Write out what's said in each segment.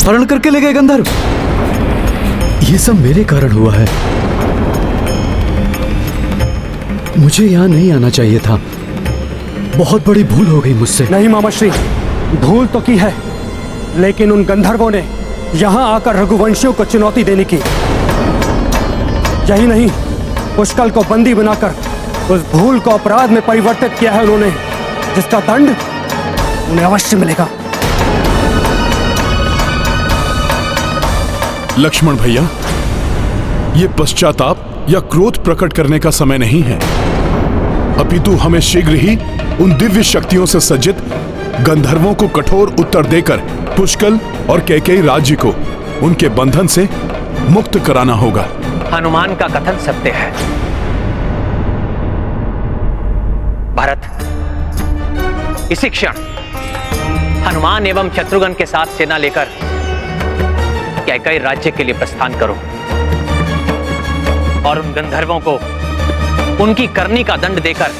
हरण करके ले गए गंधर्व। ये सब मेरे कारण हुआ है। मुझे यहां नहीं आना चाहिए था। बहुत बड़ी भूल हो गई मुझसे। नहीं मामाश्री, भूल तो की है, लेकिन उन गंधर्वों ने यहां आकर रघुवंशियों को चुनौती देने की। यही नहीं, पुष्कल को बंदी बनाकर उस भूल को अपराध में परिवर्तित किया है उन्होंने, जिसका दंड उन्हें अवश्य मिलेगा। लक्ष्मण भैया, ये पश्चाताप या क्रोध प्रकट करने का समय नहीं है, अपितु हमें शीघ्र ही उन दिव्य शक्तियों से सज्जित गंधर्वों को कठोर उत्तर देकर पुष्कल और कैकेयी राज्य को उनके बंधन से मुक्त कराना होगा। हनुमान का कथन सत्य है। भरत, इसी क्षण हनुमान एवं शत्रुघ्न के साथ सेना लेकर कैकेयी राज्य के लिए प्रस्थान करो और उन गंधर्वों को उनकी करनी का दंड देकर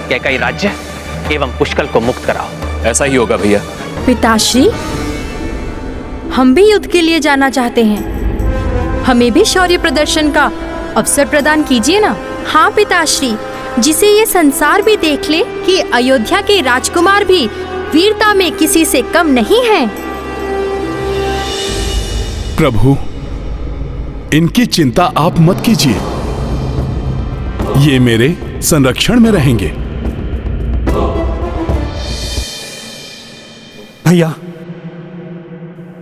कैकेयी राज्य एवं पुष्कल को मुक्त कराओ। ऐसा ही होगा भैया। पिताश्री, हम भी युद्ध के लिए जाना चाहते हैं। हमें भी शौर्य प्रदर्शन का अवसर प्रदान कीजिए ना। हाँ पिताश्री, जिसे ये संसार भी देख ले कि अयोध्या के राजकुमार भी वीरता में किसी से कम नहीं हैं। प्रभु, इनकी चिंता आप मत कीजिए, ये मेरे संरक्षण में रहेंगे। भैया,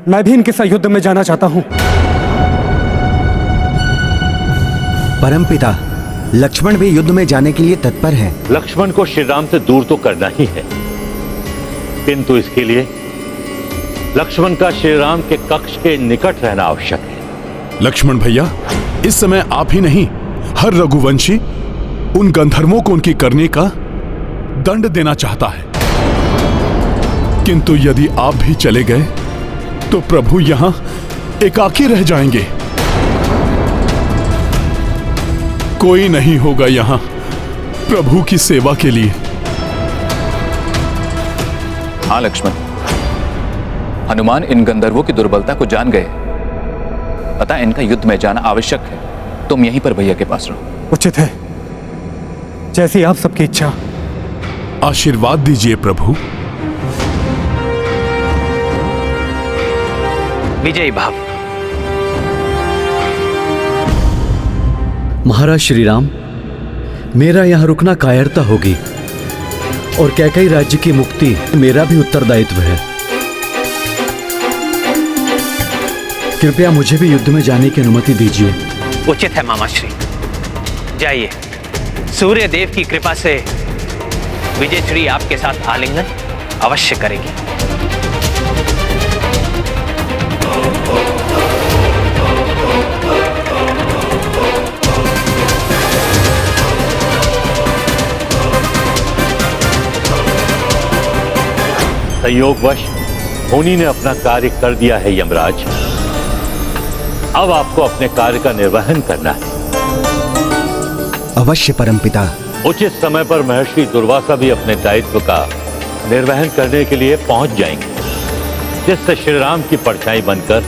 मैं भी इनके साथ युद्ध में जाना चाहता हूं। परमपिता, लक्ष्मण भी युद्ध में जाने के लिए तत्पर है। लक्ष्मण को श्री राम से दूर तो करना ही है, किंतु इसके लिए लक्ष्मण का श्री राम के कक्ष के निकट रहना आवश्यक है। लक्ष्मण भैया, इस समय आप ही नहीं, हर रघुवंशी उन गंधर्वों को उनकी करने का दंड देना चाहता है, किंतु यदि आप भी चले गए तो प्रभु यहां एकाकी रह जाएंगे। कोई नहीं होगा यहां प्रभु की सेवा के लिए। हाँ लक्ष्मण, हनुमान इन गंधर्वों की दुर्बलता को जान गए, अतः इनका युद्ध में जाना आवश्यक है। तुम यहीं पर भैया के पास रहो। उचित है, जैसी आप सबकी इच्छा। आशीर्वाद दीजिए प्रभु। विजयी भाव। महाराज श्री राम, मेरा यहां रुकना कायरता होगी और कैकेयी राज्य की मुक्ति मेरा भी उत्तरदायित्व है। कृपया मुझे भी युद्ध में जाने की अनुमति दीजिए। उचित है मामाश्री, जाइए। सूर्य देव की कृपा से विजयश्री आपके साथ आलिंगन अवश्य करेगी। संयोगवश मुनि ने अपना कार्य कर दिया है यमराज। अब आपको अपने कार्य का निर्वहन करना है। अवश्य परमपिता। उचित समय पर महर्षि दुर्वासा भी अपने दायित्व का निर्वहन करने के लिए पहुंच जाएंगे, जिससे श्री राम की परछाई बनकर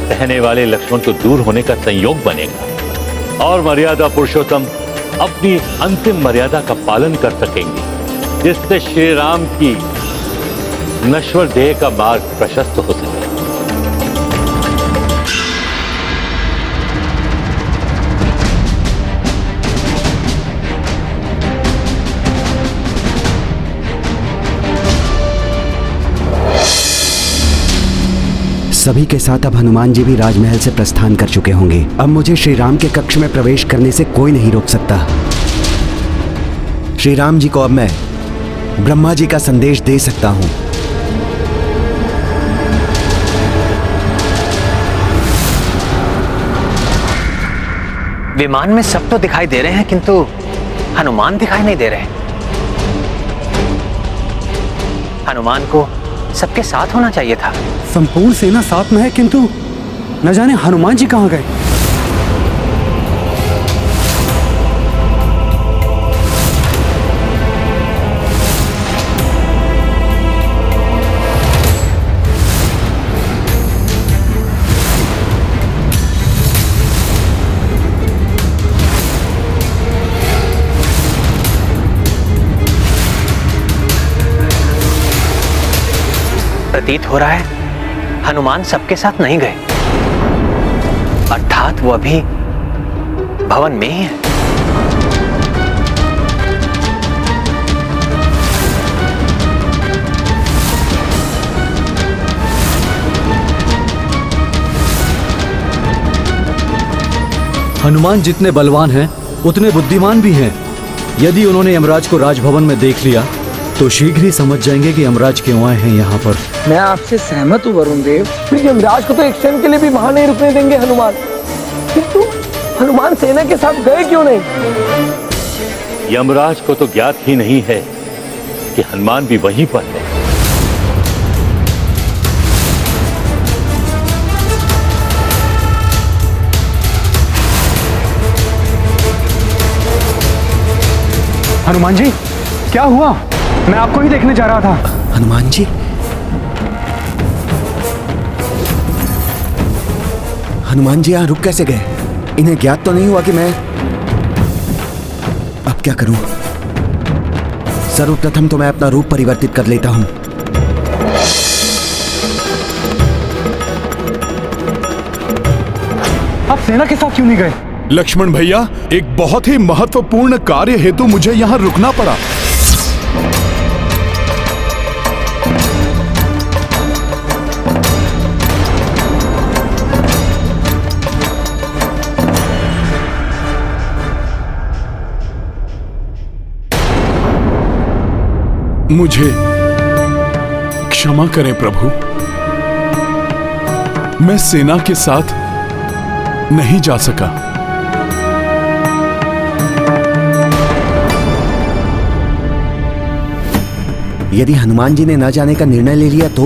रहने वाले लक्ष्मण को दूर होने का संयोग बनेगा और मर्यादा पुरुषोत्तम अपनी अंतिम मर्यादा का पालन कर सकेंगे, जिससे श्री राम की नश्वर देह का मार्ग प्रशस्त हो सके। सभी के साथ अब हनुमान जी भी राजमहल से प्रस्थान कर चुके होंगे। अब मुझे श्री राम के कक्ष में प्रवेश करने से कोई नहीं रोक सकता। श्री राम जी को अब मैं ब्रह्मा जी का संदेश दे सकता हूं। विमान में सब तो दिखाई दे रहे हैं, किंतु हनुमान दिखाई नहीं दे रहे। हनुमान को सबके साथ होना चाहिए था। संपूर्ण सेना साथ में है, किंतु न जाने हनुमान जी कहां गए। प्रतीत हो रहा है हनुमान सबके साथ नहीं गए, अर्थात वो अभी भवन में ही है। हनुमान जितने बलवान हैं उतने बुद्धिमान भी हैं। यदि उन्होंने यमराज को राजभवन में देख लिया तो शीघ्र ही समझ जाएंगे कि यमराज क्यों आए हैं यहाँ पर। मैं आपसे सहमत हूँ वरुण देव। फिर यमराज को तो एक क्षण के लिए भी वहां नहीं रुकने देंगे हनुमान। किंतु हनुमान सेना के साथ गए क्यों नहीं? यमराज को तो ज्ञात ही नहीं है कि हनुमान भी वहीं पर है। हनुमान जी, क्या हुआ? मैं आपको ही देखने जा रहा था। हनुमान जी, हनुमान जी यहाँ रुक कैसे गए? इन्हें ज्ञात तो नहीं हुआ कि मैं... अब क्या करूं? सर्वप्रथम तो मैं अपना रूप परिवर्तित कर लेता हूं। आप सेना के साथ क्यों नहीं गए? लक्ष्मण भैया, एक बहुत ही महत्वपूर्ण कार्य हेतु मुझे यहाँ रुकना पड़ा। मुझे क्षमा करें प्रभु, मैं सेना के साथ नहीं जा सका। यदि हनुमान जी ने न जाने का निर्णय ले लिया तो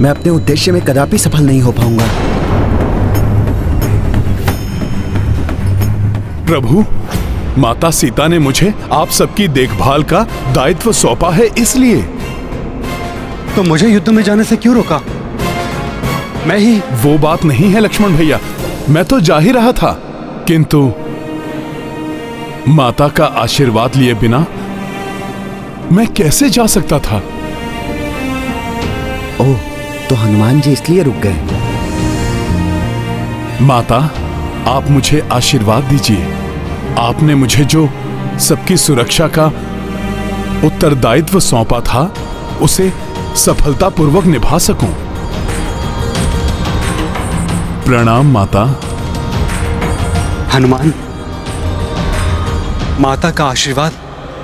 मैं अपने उद्देश्य में कदापि सफल नहीं हो पाऊंगा। प्रभु, माता सीता ने मुझे आप सबकी देखभाल का दायित्व सौंपा है, इसलिए। तो मुझे युद्ध में जाने से क्यों रोका? मैं ही... वो बात नहीं है लक्ष्मण भैया, मैं तो जा ही रहा था, किंतु माता का आशीर्वाद लिए बिना मैं कैसे जा सकता था? ओह, तो हनुमान जी इसलिए रुक गए। माता, आप मुझे आशीर्वाद दीजिए। आपने मुझे जो सबकी सुरक्षा का उत्तरदायित्व सौंपा था उसे सफलतापूर्वक निभा सकूं। प्रणाम माता। हनुमान, माता का आशीर्वाद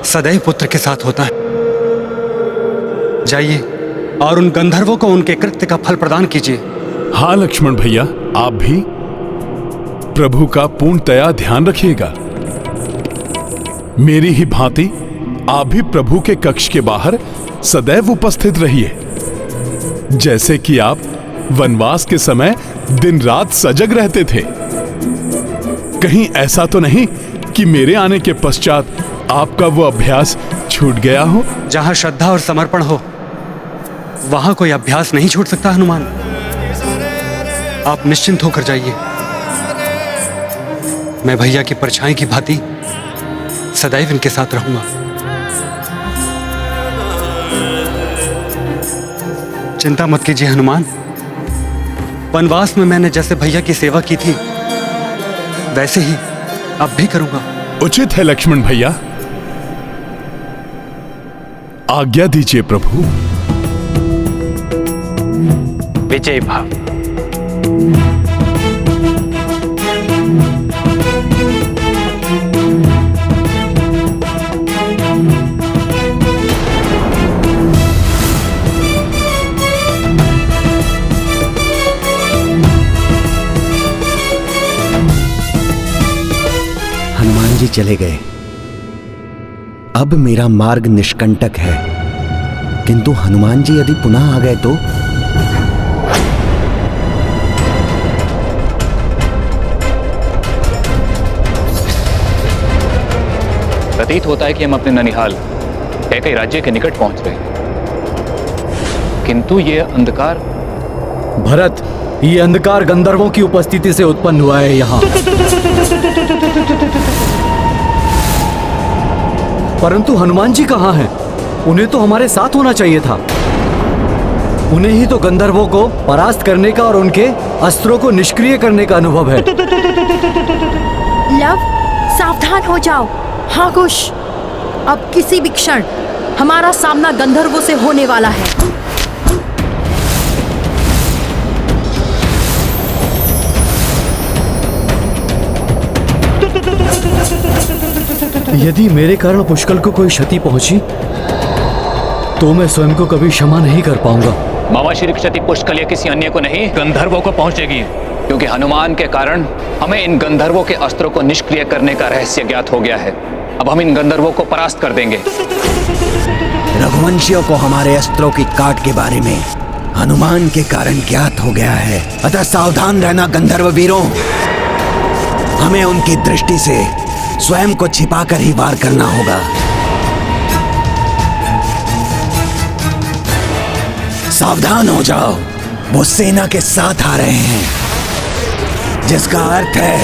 सदैव पुत्र के साथ होता है। जाइए और उन गंधर्वों को उनके कृत्य का फल प्रदान कीजिए। हाँ लक्ष्मण भैया, आप भी प्रभु का पूर्णतया ध्यान रखिएगा। मेरी ही भांति आप भी प्रभु के कक्ष के बाहर सदैव उपस्थित रहिए, जैसे कि आप वनवास के समय दिन रात सजग रहते थे। कहीं ऐसा तो नहीं कि मेरे आने के पश्चात आपका वो अभ्यास छूट गया हो? जहां श्रद्धा और समर्पण हो वहां कोई अभ्यास नहीं छूट सकता हनुमान। आप निश्चिंत होकर जाइए। मैं भैया की परछाई की भांति सदैव इनके साथ रहूंगा। चिंता मत कीजिए हनुमान। वनवास में मैंने जैसे भैया की सेवा की थी वैसे ही अब भी करूंगा। उचित है लक्ष्मण भैया, आज्ञा दीजिए प्रभु। विजय भाव। हनुमान जी चले गए। अब मेरा मार्ग निष्कंटक है, किंतु हनुमान जी यदि पुनः आ गए तो? प्रतीत होता है कि हम अपने ननिहाल कैकई राज्य के निकट पहुंच रहे हैं, किंतु ये अंधकार... भरत, ये अंधकार गंधर्वों की उपस्थिति से उत्पन्न हुआ है यहाँ। परंतु हनुमान जी कहाँ हैं? उन्हें तो हमारे साथ होना चाहिए था। उन्हें ही तो गंधर्वों को परास्त करने का और उनके अस्त्रों को निष्क्रिय करने का अनुभव है। लव, सावधान हो जाओ। हाँ कुश, अब किसी भी क्षण हमारा सामना गंधर्वों से होने वाला है। यदि मेरे कारण पुष्कल को कोई क्षति पहुंची तो मैं स्वयं को कभी क्षमा नहीं कर पाऊंगा। मामा श्री क्षति पुष्कल या किसी अन्य को नहीं, गंधर्वों को पहुंचेगी, क्योंकि हनुमान के कारण हमें इन गंधर्वों के अस्त्रों को निष्क्रिय करने का रहस्य ज्ञात हो गया है। अब हम इन गंधर्वों को परास्त कर देंगे। रघुवंशियों को हमारे अस्त्रों की काट के बारे में हनुमान के कारण ज्ञात हो गया है, अतः सावधान रहना गंधर्व वीरों। हमें उनकी दृष्टि से स्वयं को छिपाकर ही वार करना होगा। सावधान हो जाओ, वो सेना के साथ आ रहे हैं, जिसका अर्थ है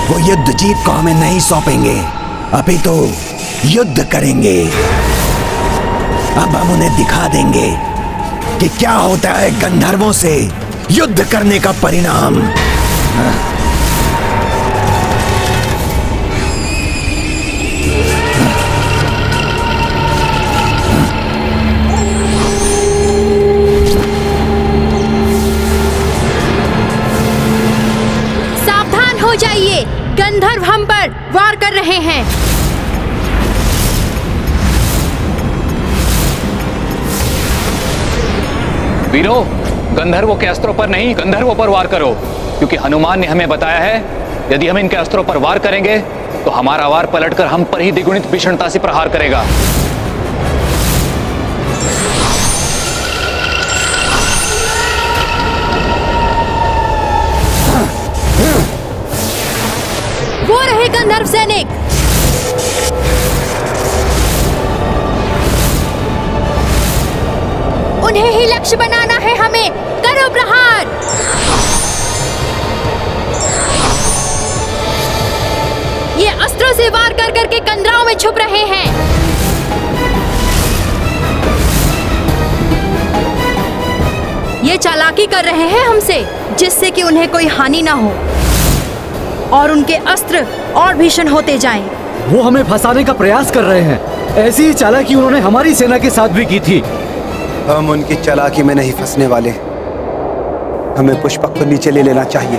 वो युद्ध जीत को हमें नहीं सौंपेंगे, अभी तो युद्ध करेंगे। अब हम उन्हें दिखा देंगे कि क्या होता है गंधर्वों से युद्ध करने का परिणाम। सावधान हो जाइए, गंधर्व हम पर वार कर रहे हैं। वीरों, गंधर्वों के अस्त्रों पर नहीं, गंधर्वों पर वार करो, क्योंकि हनुमान ने हमें बताया है यदि हम इनके अस्त्रों पर वार करेंगे तो हमारा वार पलटकर हम पर ही द्विगुणित भीषणता से प्रहार करेगा। वो रहे गंधर्व सैनिक। उन्हें ही लक्ष्य बनाना है हमें। करो प्रहार। ये अस्त्रों से वार कर करके कंदराओं में छुप रहे हैं। ये चालाकी कर रहे हैं हमसे, जिससे कि उन्हें कोई हानि ना हो और उनके अस्त्र और भीषण होते जाएं। वो हमें फंसाने का प्रयास कर रहे हैं। ऐसी ही चालाकी उन्होंने हमारी सेना के साथ भी की थी। हम उनकी चालाकी में नहीं फंसने वाले। हमें पुष्पक को नीचे ले लेना चाहिए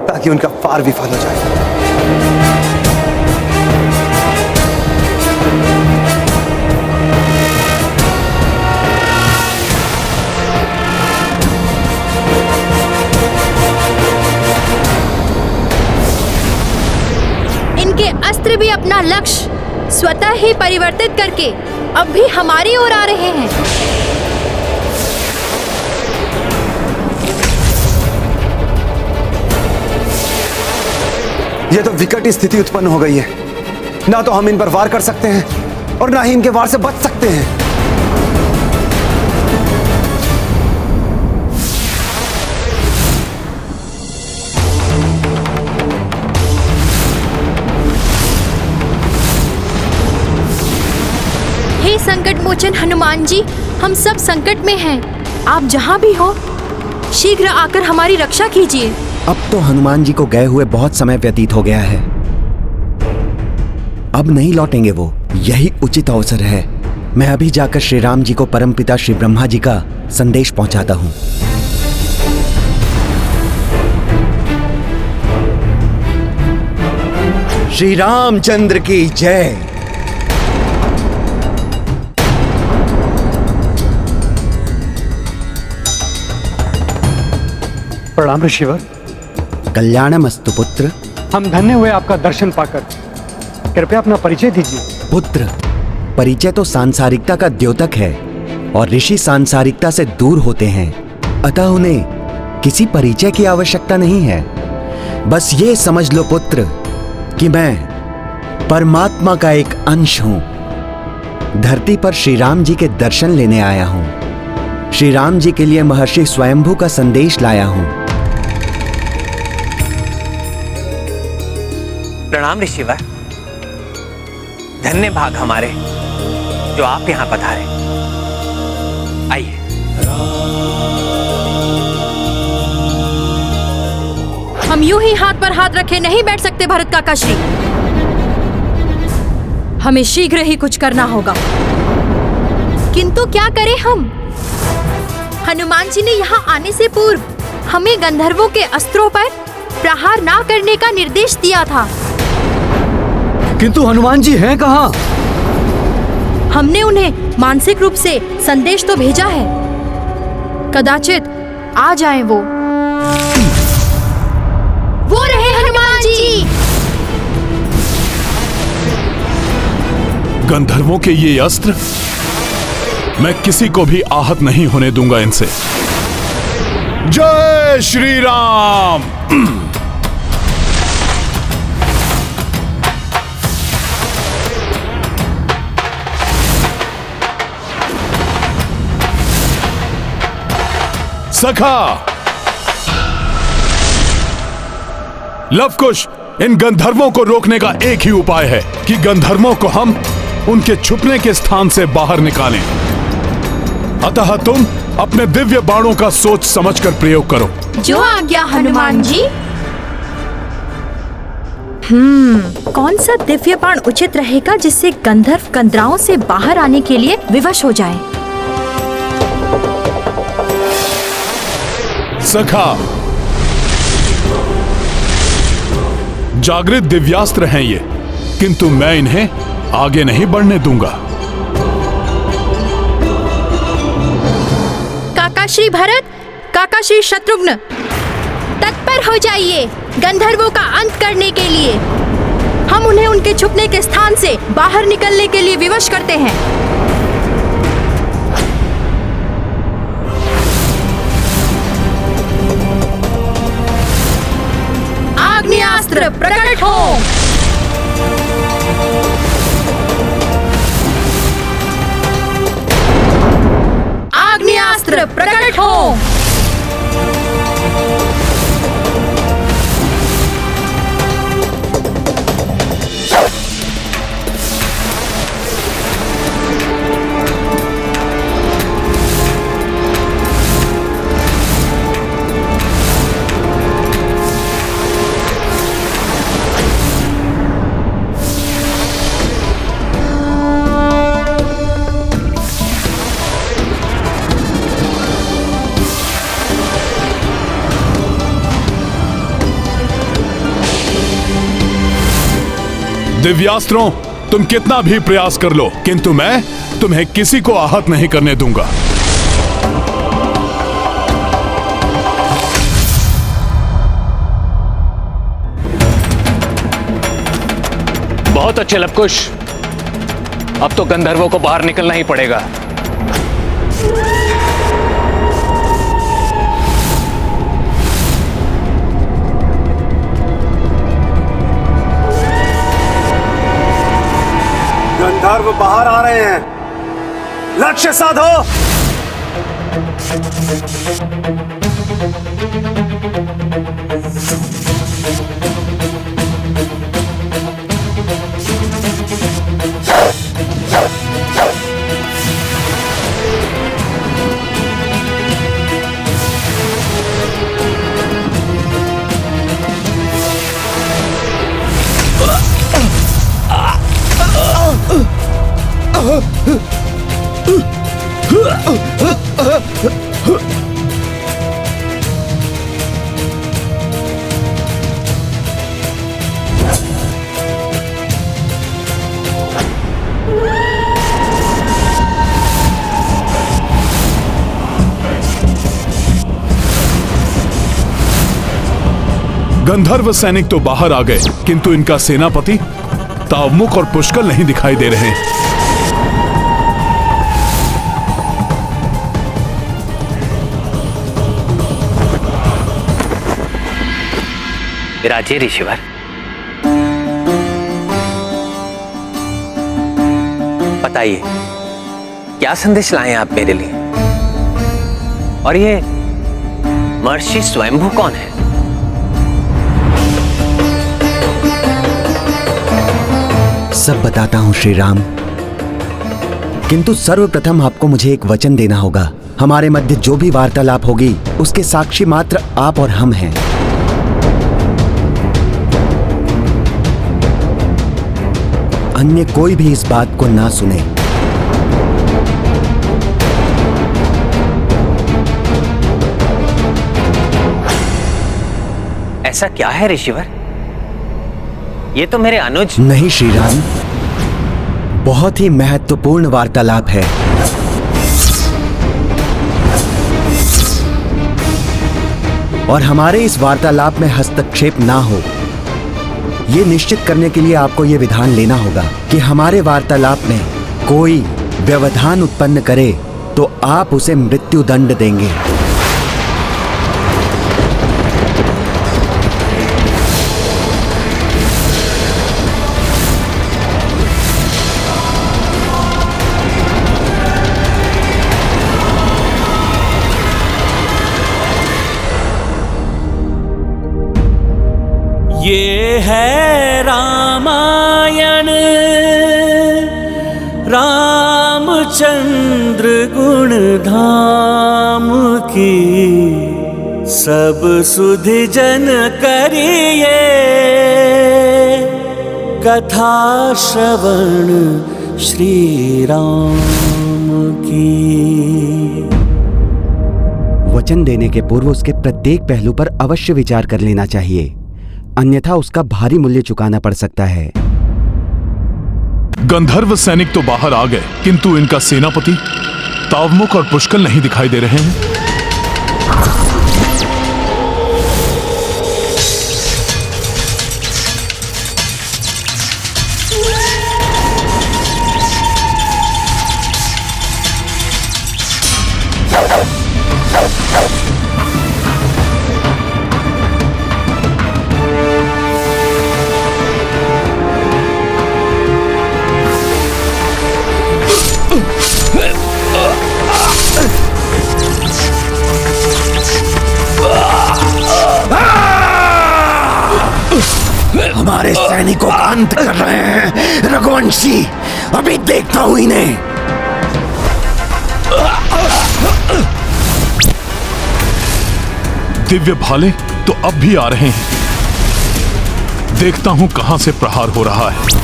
ताकि उनका वार विफल हो जाए। इनके अस्त्र भी अपना लक्ष्य स्वतः ही परिवर्तित करके अब भी हमारी ओर आ रहे हैं। ये तो विकट स्थिति उत्पन्न हो गई है। ना तो हम इन पर वार कर सकते हैं और ना ही इनके वार से बच सकते हैं। हे संकट मोचन हनुमान जी, हम सब संकट में हैं। आप जहाँ भी हो शीघ्र आकर हमारी रक्षा कीजिए। अब तो हनुमान जी को गए हुए बहुत समय व्यतीत हो गया है। अब नहीं लौटेंगे वो, यही उचित अवसर है। मैं अभी जाकर श्री राम जी को परमपिता श्री ब्रह्मा जी का संदेश पहुंचाता हूं। श्री रामचंद्र की जय। प्रणाम ऋषिवर। कल्याणमस्तु पुत्र। हम धन्य हुए आपका दर्शन पाकर। कृपया अपना परिचय दीजिए। पुत्र, परिचय तो सांसारिकता का द्योतक है और ऋषि सांसारिकता से दूर होते हैं, अतः उन्हें किसी परिचय की आवश्यकता नहीं है। बस ये समझ लो पुत्र कि मैं परमात्मा का एक अंश हूं। धरती पर श्री राम जी के दर्शन लेने आया हूं। श्री राम जी के लिए महर्षि स्वयंभू का संदेश लाया हूं। प्रणाम ऋषिवर। धन्य भाग हमारे जो आप यहाँ पधारे। आइए। हम यूं ही हाथ पर हाथ रखे नहीं बैठ सकते भरत काका श्री। हमें शीघ्र ही कुछ करना होगा। किंतु क्या करें हम? हनुमान जी ने यहाँ आने से पूर्व हमें गंधर्वों के अस्त्रों पर प्रहार ना करने का निर्देश दिया था। किंतु हनुमान जी हैं कहाँ? हमने उन्हें मानसिक रूप से संदेश तो भेजा है, कदाचित आ जाएं वो। वो रहे हनुमान जी। गंधर्वों के ये अस्त्र, मैं किसी को भी आहत नहीं होने दूंगा इनसे। जय श्री राम। सखा लवकुश, इन गंधर्वों को रोकने का एक ही उपाय है कि गंधर्वों को हम उनके छुपने के स्थान से बाहर निकालें। अतः तुम अपने दिव्य बाणों का सोच समझकर प्रयोग करो। जो आज्ञा हनुमान जी। कौन सा दिव्य बाण उचित रहेगा जिससे गंधर्व गंधराओं से बाहर आने के लिए विवश हो जाएं? सखा, जागृत दिव्यास्त्र हैं ये, किंतु मैं इन्हें आगे नहीं बढ़ने दूंगा। काका श्री भरत, काका श्री शत्रुघ्न, तत्पर हो जाइए गंधर्वों का अंत करने के लिए। हम उन्हें उनके छुपने के स्थान से बाहर निकलने के लिए विवश करते हैं। आग्नेयास्त्र प्रकट हो। आग्नेयास्त्र प्रकट हो। दिव्यास्त्रों, तुम कितना भी प्रयास कर लो, किंतु मैं तुम्हें किसी को आहत नहीं करने दूंगा। बहुत अच्छे लवकुश, अब तो गंधर्वों को बाहर निकलना ही पड़ेगा। गंधर्व बाहर आ रहे हैं, लक्ष्य साधो। गंधर्व सैनिक तो बाहर आ गए, किंतु इनका सेनापति तावमुख और पुष्कल नहीं दिखाई दे रहे। विराजे ऋषिवर, बताइए क्या संदेश लाए आप मेरे लिए? और ये महर्षि स्वयंभू कौन है? सब बताता हूं श्री राम, किंतु सर्वप्रथम आपको मुझे एक वचन देना होगा। हमारे मध्य जो भी वार्तालाप होगी उसके साक्षी मात्र आप और हम हैं। अन्य कोई भी इस बात को ना सुने। ऐसा क्या है ऋषिवर? ये तो मेरे अनुज। नहीं श्रीराम, बहुत ही महत्वपूर्ण वार्तालाप है। और हमारे इस वार्तालाप में हस्तक्षेप ना हो, ये निश्चित करने के लिए आपको ये विधान लेना होगा कि हमारे वार्तालाप में कोई व्यवधान उत्पन्न करे तो आप उसे मृत्यु दंड देंगे। ये है रामायण, रामचंद्र गुण धाम की, सब सुधि जन करिए कथा श्रवण श्री राम की। वचन देने के पूर्व उसके प्रत्येक पहलू पर अवश्य विचार कर लेना चाहिए, अन्यथा उसका भारी मूल्य चुकाना पड़ सकता है। गंधर्व सैनिक तो बाहर आ गए, किंतु इनका सेनापति तावमुख और पुष्कल नहीं दिखाई दे रहे हैं। हमारे सैनिकों का अंत कर रहे हैं रघुवंशी, अभी देखता हूं इन्हें। दिव्य भाले तो अब भी आ रहे हैं, देखता हूं कहां से प्रहार हो रहा है।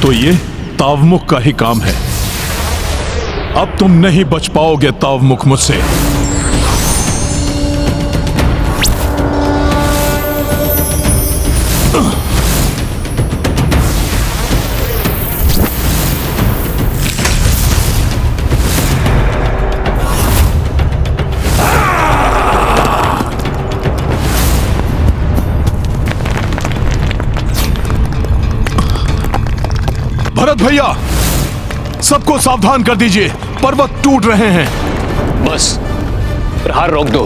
तो ये तावमुख का ही काम है। अब तुम नहीं बच पाओगे तावमुख मुझसे। भरत भैया, सबको सावधान कर दीजिए, पर्वत टूट रहे हैं। बस प्रहार रोक दो।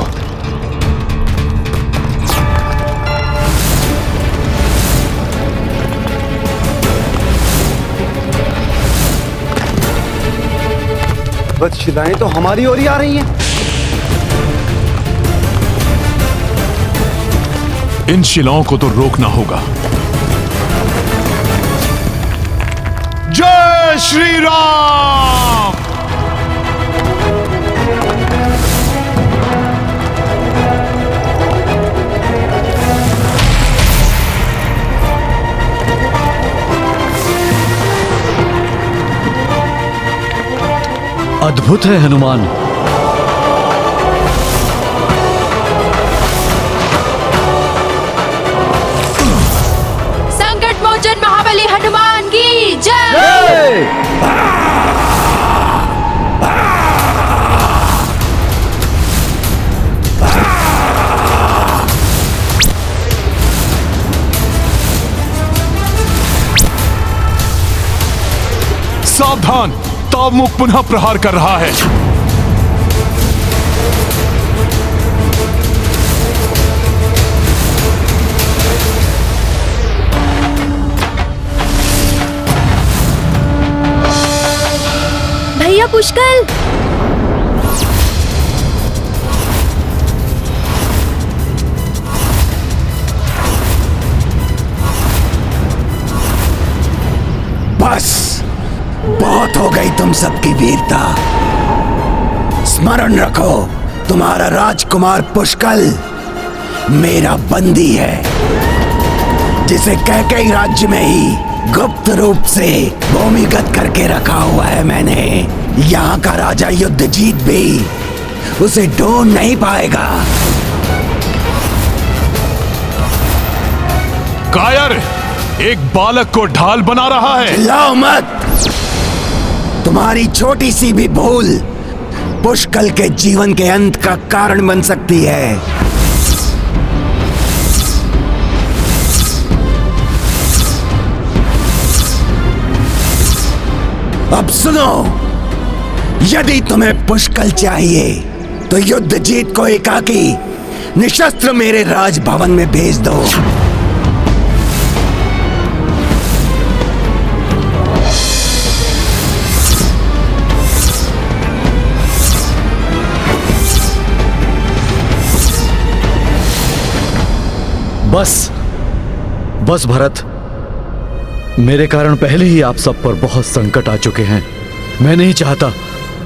वत्शिलाएं तो हमारी ओर ही आ रही हैं। इन शिलाओं को तो रोकना होगा। जय श्री राम। अद्भुत है हनुमान। संकट मोचन महाबली हनुमान की जय। सावधान, तावमुख पुनः प्रहार कर रहा है। भैया पुष्कल, बस बहुत हो गई तुम सबकी वीरता। स्मरण रखो, तुम्हारा राजकुमार पुष्कल मेरा बंदी है, जिसे कैकेयी राज्य में ही गुप्त रूप से भूमिगत करके रखा हुआ है मैंने। यहाँ का राजा युद्धजीत भी उसे ढूंढ नहीं पाएगा। कायर एक बालक को ढाल बना रहा है। चिल्लाओ मत। तुम्हारी छोटी सी भी भूल पुष्कल के जीवन के अंत का कारण बन सकती है। अब सुनो, यदि तुम्हें पुष्कल चाहिए तो युद्धजीत को एकाकी निशस्त्र मेरे राजभवन में भेज दो। बस भरत, मेरे कारण पहले ही आप सब पर बहुत संकट आ चुके हैं। मैं नहीं चाहता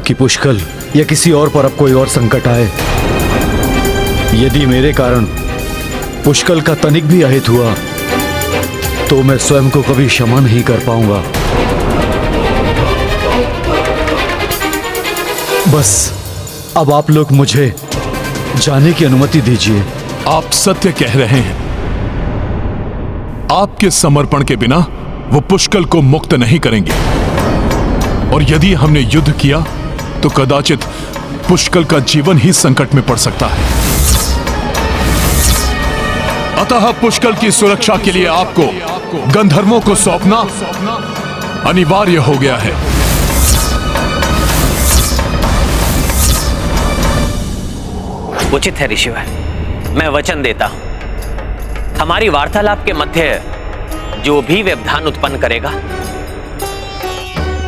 कि पुष्कल या किसी और पर अब कोई और संकट आए। यदि मेरे कारण पुष्कल का तनिक भी अहित हुआ तो मैं स्वयं को कभी क्षमा नहीं कर पाऊंगा। बस अब आप लोग मुझे जाने की अनुमति दीजिए। आप सत्य कह रहे हैं। आपके समर्पण के बिना वो पुष्कल को मुक्त नहीं करेंगे, और यदि हमने युद्ध किया तो कदाचित पुष्कल का जीवन ही संकट में पड़ सकता है। अतः पुष्कल की सुरक्षा के लिए आपको गंधर्वों को सौंपना अनिवार्य हो गया है। उचित है ऋषिवर, मैं वचन देता हूं, हमारी वार्तालाप के मध्य जो भी व्यवधान उत्पन्न करेगा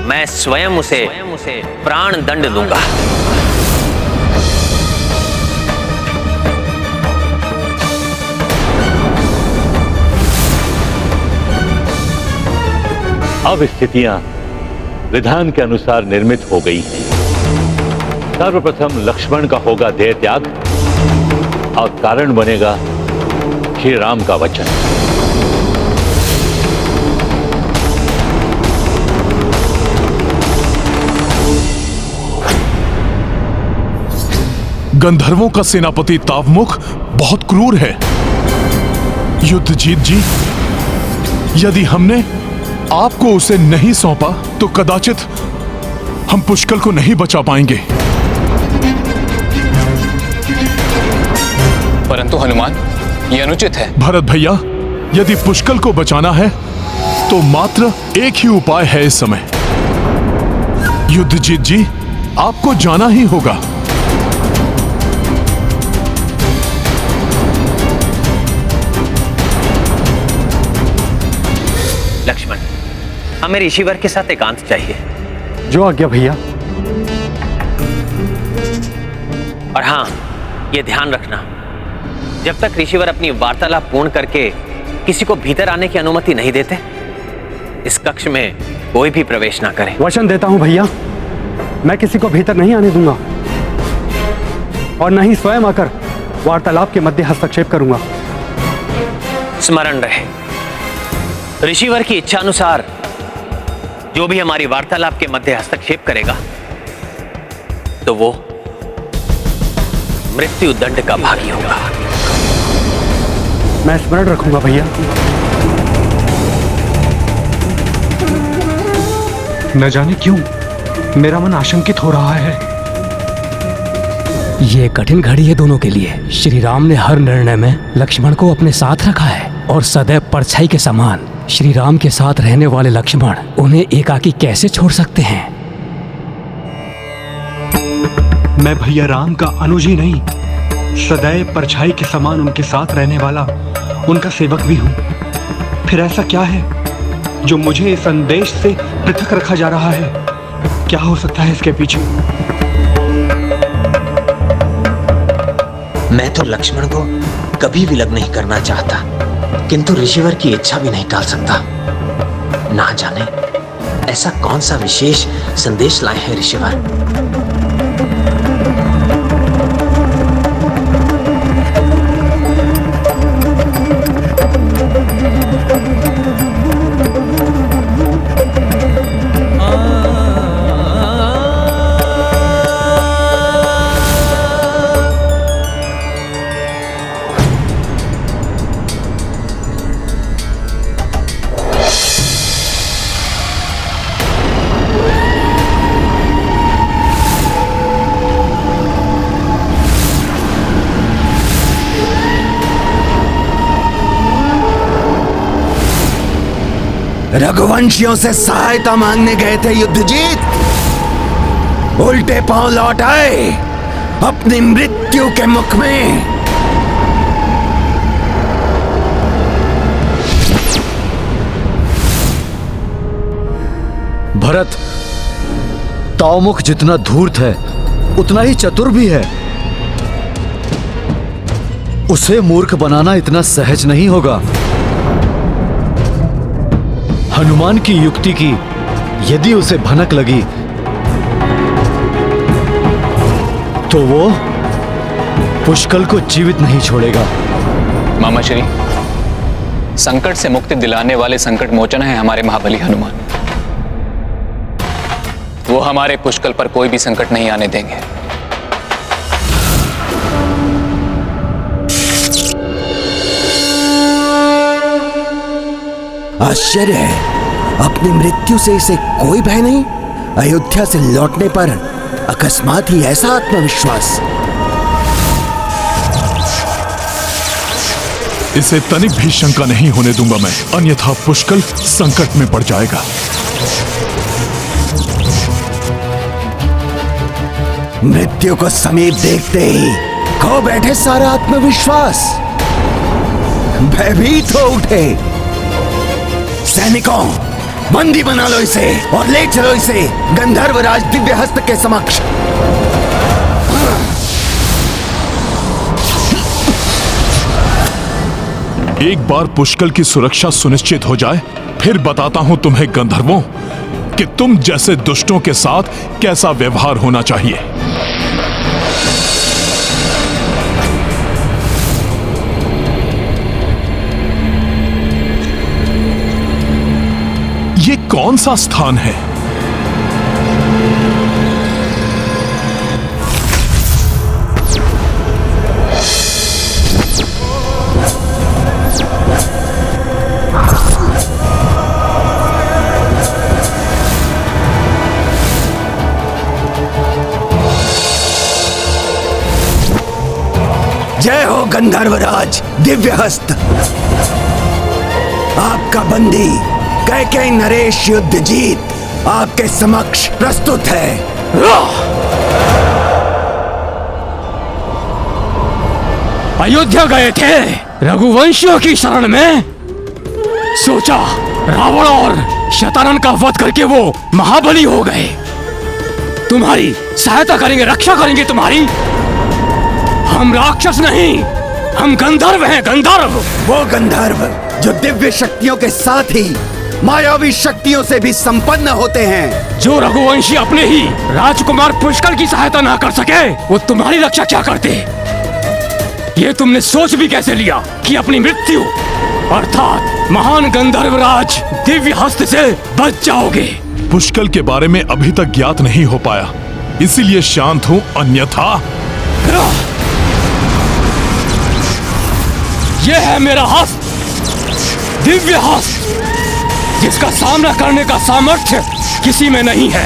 मैं स्वयं उसे प्राण दंड दूंगा। अब स्थितियां विधान के अनुसार निर्मित हो गई हैं। सर्वप्रथम लक्ष्मण का होगा देह त्याग और कारण बनेगा श्री राम का वचन। गंधर्वों का सेनापति तावमुख बहुत क्रूर है। युद्धजीत जी, यदि हमने आपको उसे नहीं सौंपा तो कदाचित हम पुष्कल को नहीं बचा पाएंगे। परंतु हनुमान, यह अनुचित है। भरत भैया, यदि पुष्कल को बचाना है तो मात्र एक ही उपाय है इस समय। युद्धजीत जी, आपको जाना ही होगा। लक्ष्मण, हमें ऋषिवर के साथ एकांत चाहिए। जो आज्ञा भैया। और हाँ, ये ध्यान रखना, जब तक ऋषिवर अपनी वार्तालाप पूर्ण करके किसी को भीतर आने की अनुमति नहीं देते, इस कक्ष में कोई भी प्रवेश ना करे। वचन देता हूं भैया, मैं किसी को भीतर नहीं आने दूंगा और न ही स्वयं आकर वार्तालाप के मध्य हस्तक्षेप करूंगा। स्मरण रहे, ऋषिवर की इच्छा अनुसार जो भी हमारी वार्तालाप के मध्य हस्तक्षेप करेगा तो वो मृत्यु दंड का भागी होगा। मैं स्मरण रखूंगा भैया। न जाने क्यों मेरा मन आशंकित हो रहा है। ये कठिन घड़ी है दोनों के लिए। श्री राम ने हर निर्णय में लक्ष्मण को अपने साथ रखा है और सदैव परछाई के समान श्री राम के साथ रहने वाले लक्ष्मण उन्हें एकाकी कैसे छोड़ सकते हैं। मैं भैया राम का अनुज ही नहीं, सदैव परछाई के समान उनके साथ रहने वाला उनका सेवक भी हूँ। फिर ऐसा क्या है जो मुझे इस संदेश से पृथक रखा जा रहा है? क्या हो सकता है इसके पीछे? मैं तो लक्ष्मण को कभी विलग नहीं करना चाहता, किंतु ऋषिवर की इच्छा भी नहीं टाल सकता। ना जाने ऐसा कौन सा विशेष संदेश लाए हैं ऋषिवर। रघुवंशियों से सहायता मांगने गए थे युद्धजीत, उल्टे पांव लौट आए अपनी मृत्यु के मुख में। भरत, तावमुख जितना धूर्त है उतना ही चतुर भी है। उसे मूर्ख बनाना इतना सहज नहीं होगा। हनुमान की युक्ति की यदि उसे भनक लगी तो वो पुष्कल को जीवित नहीं छोड़ेगा। मामा श्री, संकट से मुक्ति दिलाने वाले संकट मोचन है हमारे महाबली हनुमान। वो हमारे पुष्कल पर कोई भी संकट नहीं आने देंगे। आश्चर्य है, अपनी मृत्यु से इसे कोई भय नहीं। अयोध्या से लौटने पर अकस्मात ही ऐसा आत्मविश्वास। इसे तनिक भी शंका नहीं होने दूंगा मैं, अन्यथा पुष्कल संकट में पड़ जाएगा। मृत्यु को समीप देखते ही खो बैठे सारा आत्मविश्वास। भयभीत हो उठे। सैनिकों, बंदी बना लो इसे और ले चलो इसे गंधर्वराज दिव्यहस्त के समक्ष। एक बार पुष्कल की सुरक्षा सुनिश्चित हो जाए, फिर बताता हूं तुम्हें गंधर्वों कि तुम जैसे दुष्टों के साथ कैसा व्यवहार होना चाहिए। ये कौन सा स्थान है? जय हो गंधर्वराज दिव्यहस्त। आपका बंदी कैकेयी नरेश युद्धजीत आपके समक्ष प्रस्तुत है। अयोध्या गए थे रघुवंशियों की शरण में। सोचा रावण और शतानन का वध करके वो महाबली हो गए। तुम्हारी सहायता करेंगे, रक्षा करेंगे तुम्हारी। हम राक्षस नहीं, हम गंधर्व हैं, गंधर्व। वो गंधर्व जो दिव्य शक्तियों के साथ ही मायावी शक्तियों से भी संपन्न होते हैं। जो रघुवंशी अपने ही राजकुमार पुष्कल की सहायता ना कर सके, वो तुम्हारी रक्षा क्या करते? ये तुमने सोच भी कैसे लिया कि अपनी मृत्यु अर्थात महान गंधर्वराज दिव्यहस्त से बच जाओगे? पुष्कल के बारे में अभी तक ज्ञात नहीं हो पाया, इसीलिए शांत हूं, अन्यथा। यह है मेरा हस्त, दिव्य हस्त, जिसका सामना करने का सामर्थ्य किसी में नहीं है।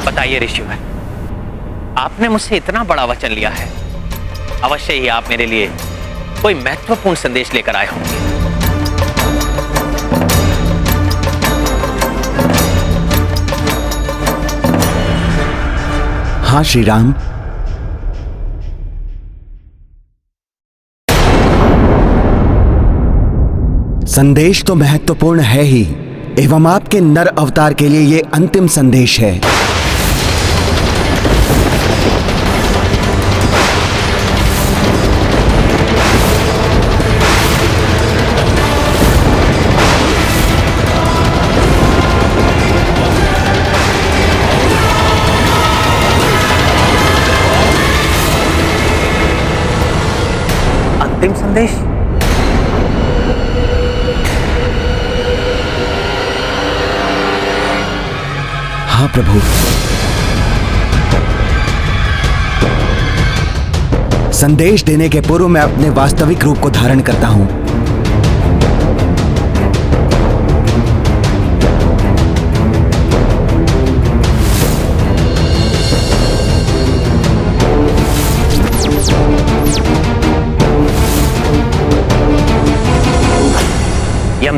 बताइए ऋषिवर, आपने मुझसे इतना बड़ा वचन लिया है, अवश्य ही आप मेरे लिए कोई महत्वपूर्ण संदेश लेकर आए होंगे। हाँ श्री राम। संदेश तो महत्वपूर्ण है ही, एवं आपके नर अवतार के लिए ये अंतिम संदेश है। अंतिम संदेश? हाँ प्रभु। संदेश देने के पूर्व मैं अपने वास्तविक रूप को धारण करता हूं।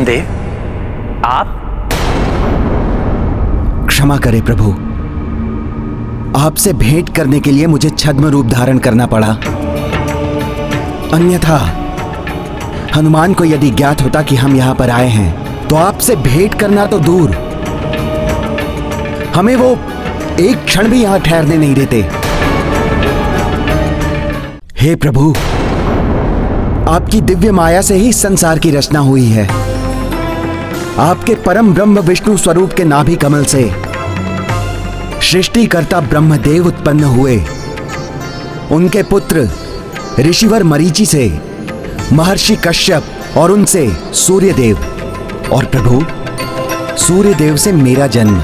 वरुण देव, आप? क्षमा करें प्रभु, आपसे भेंट करने के लिए मुझे छद्म रूप धारण करना पड़ा। अन्यथा हनुमान को यदि ज्ञात होता कि हम यहां पर आए हैं तो आपसे भेंट करना तो दूर, हमें वो एक क्षण भी यहां ठहरने नहीं देते। हे प्रभु, आपकी दिव्य माया से ही संसार की रचना हुई है। आपके परम ब्रह्म विष्णु स्वरूप के नाभि कमल से सृष्टिकर्ता ब्रह्मदेव उत्पन्न हुए। उनके पुत्र ऋषिवर मरीचि से महर्षि कश्यप और उनसे सूर्यदेव, और प्रभु सूर्यदेव से मेरा जन्म।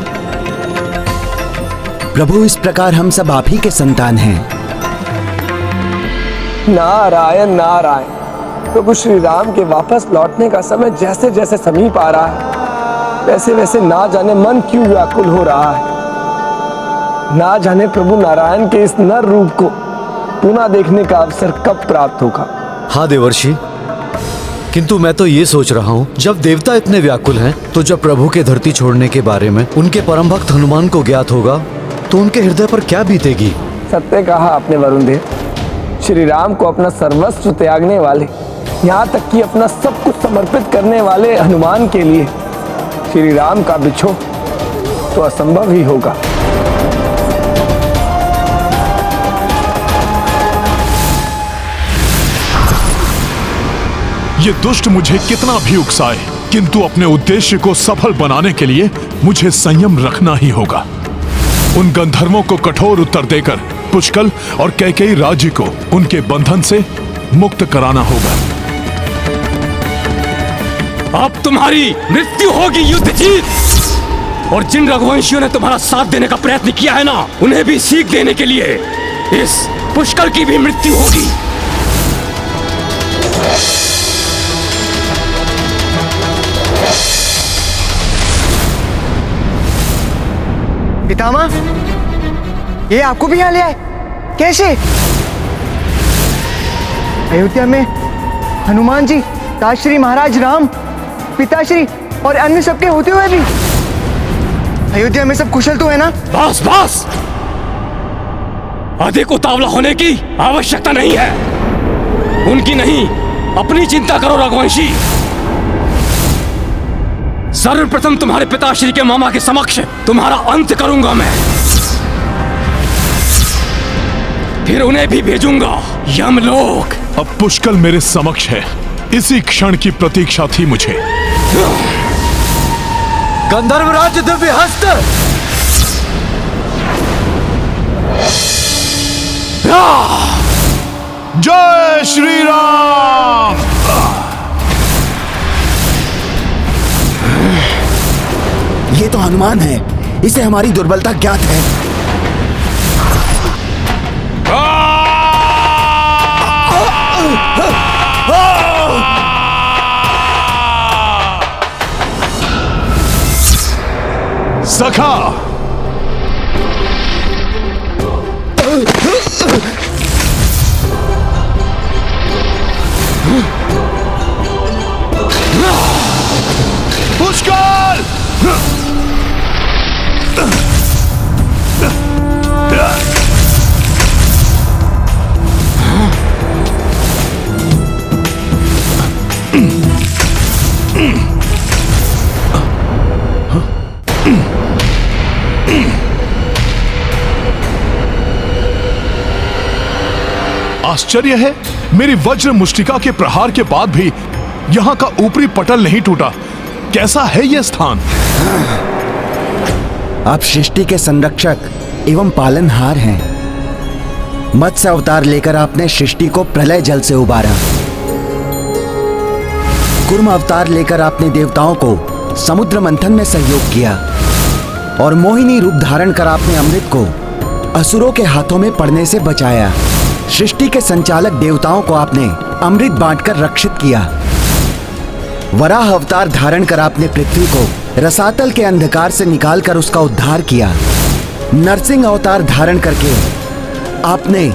प्रभु, इस प्रकार हम सब आप ही के संतान हैं। नारायण नारायण। प्रभु श्री राम के वापस लौटने का समय जैसे जैसे समीप आ रहा है, वैसे वैसे ना जाने मन क्यों व्याकुल हो रहा है। ना जाने प्रभु नारायण के इस नर रूप को पुनः देखने का अवसर कब प्राप्त होगा। हाँ देवर्षि, किंतु मैं तो ये सोच रहा हूँ, जब देवता इतने व्याकुल हैं, तो जब प्रभु के धरती छोड़ने के बारे में उनके परम भक्त हनुमान को ज्ञात होगा तो उनके हृदय पर क्या बीतेगी। सत्य कहा आपने वरुण देव। श्री राम को अपना सर्वस्व त्यागने वाले, यहाँ तक कि अपना सब कुछ समर्पित करने वाले हनुमान के लिए श्री राम का बिछोह तो असंभव ही होगा। ये दुष्ट मुझे कितना भी उकसाए, किंतु अपने उद्देश्य को सफल बनाने के लिए मुझे संयम रखना ही होगा। उन गंधर्वों को कठोर उत्तर देकर पुष्कल और कैकेयी राज्य को उनके बंधन से मुक्त कराना होगा। अब तुम्हारी मृत्यु होगी युद्ध जीत, और जिन रघुवंशियों ने तुम्हारा साथ देने का प्रयत्न किया है ना, उन्हें भी सीख देने के लिए इस पुष्कल की भी मृत्यु होगी। पितामह, ये आपको भी यहाँ ले आए? कैसे? अयोध्या में हनुमान जी, ताश्री महाराज राम, पिताश्री और अन्य सबके होते हुए भी अयोध्या में सब कुशल तो है ना? बस बस, अधिक उतावला होने की आवश्यकता नहीं है। उनकी नहीं, अपनी चिंता करो रघुवंशी। सर्वप्रथम तुम्हारे पिताश्री के मामा के समक्ष तुम्हारा अंत करूंगा मैं, फिर उन्हें भी भेजूंगा यमलोक। अब पुष्कल मेरे समक्ष है, इसी क्षण की प्रतीक्षा थी मुझे। गंधर्वराज दिव्य हस्त, जय श्री राम। ये तो हनुमान है, इसे हमारी दुर्बलता ज्ञात है। सखा, पुष्कल, आश्चर्य है, मेरी वज्र मुष्टिका के प्रहार के बाद भी यहां का ऊपरी पटल नहीं टूटा। कैसा है यह स्थान? आप सृष्टि के संरक्षक एवं पालनहार हैं। मत्स्य अवतार लेकर आपने सृष्टि को प्रलय जल से उबारा। कूर्म अवतार लेकर आपने देवताओं को समुद्र मंथन में सहयोग किया, और मोहिनी रूप धारण कर आपने अमृत को असुरों के हाथों में पड़ने से बचाया। सृष्टि के संचालक देवताओं को आपने अमृत बांटकर रक्षित किया। वराह अवतार धारण कर आपने पृथ्वी को रसातल के अंधकार से निकालकर उसका उद्धार किया। नरसिंह अवतार धारण करके आपने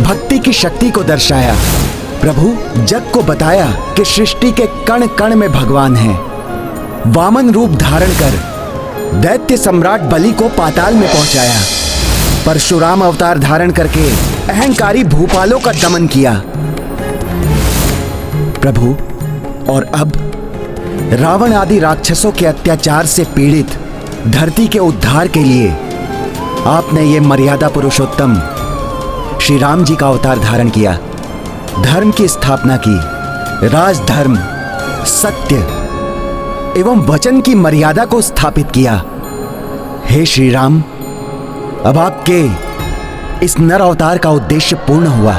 भक्ति की शक्ति को दर्शाया। प्रभु, जग को बताया कि सृष्टि के कण कण में भगवान हैं। वामन रूप धारण कर दैत्य सम्राट बलि को पाताल में पहुंचाया। परशुराम अवतार धारण करके अहंकारी भूपालों का दमन किया। प्रभु, और अब रावण आदि राक्षसों के अत्याचार से पीड़ित धरती के उद्धार के लिए आपने ये मर्यादा पुरुषोत्तम श्री राम जी का अवतार धारण किया। धर्म की स्थापना की, राजधर्म, सत्य एवं वचन की मर्यादा को स्थापित किया। हे श्री राम, अब आपके इस नर अवतार का उद्देश्य पूर्ण हुआ।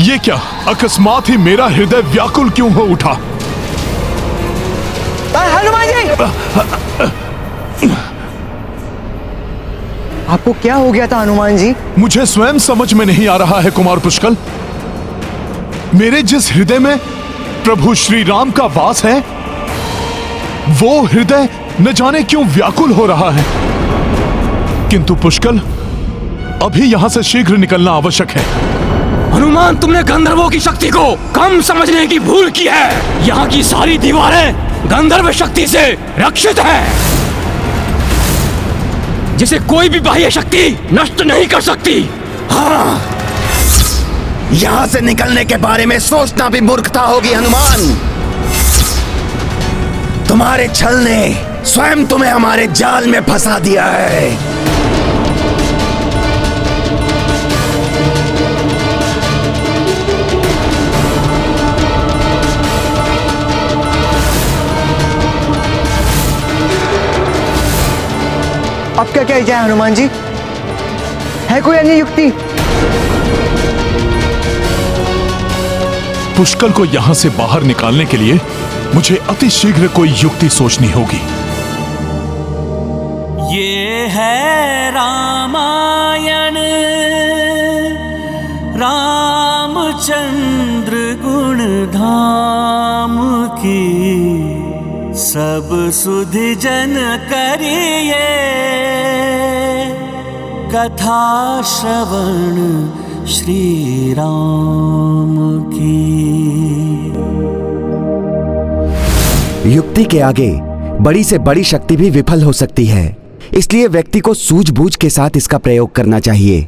ये क्या? अकस्मात ही मेरा हृदय व्याकुल क्यों हो उठा? हनुमान जी! आपको क्या हो गया था हनुमान जी? मुझे स्वयं समझ में नहीं आ रहा है कुमार पुष्कल। मेरे जिस हृदय में प्रभु श्री राम का वास है, वो हृदय न जाने क्यों व्याकुल हो रहा है। किंतु पुष्कल, अभी यहां से शीघ्र निकलना आवश्यक है। हनुमान, तुमने गंधर्वों की शक्ति को कम समझने की भूल की है। यहाँ की सारी दीवारें गंधर्व शक्ति से रक्षित हैं, जिसे कोई भी बाह्य शक्ति नष्ट नहीं कर सकती। हाँ, यहां से निकलने के बारे में सोचना भी मूर्खता होगी हनुमान। तुम्हारे छल ने स्वयं तुम्हें हमारे जाल में फंसा दिया है। अब क्या किया जाए हनुमान जी? है कोई अन्य युक्ति? पुष्कल को यहां से बाहर निकालने के लिए मुझे अति शीघ्र कोई युक्ति सोचनी होगी। ये है रामायण, रामचंद्र गुण धाम की, सब सुधि जन करिए कथा श्रवण श्री राम की। युक्ति के आगे बड़ी से बड़ी शक्ति भी विफल हो सकती है, इसलिए व्यक्ति को सूझबूझ के साथ इसका प्रयोग करना चाहिए।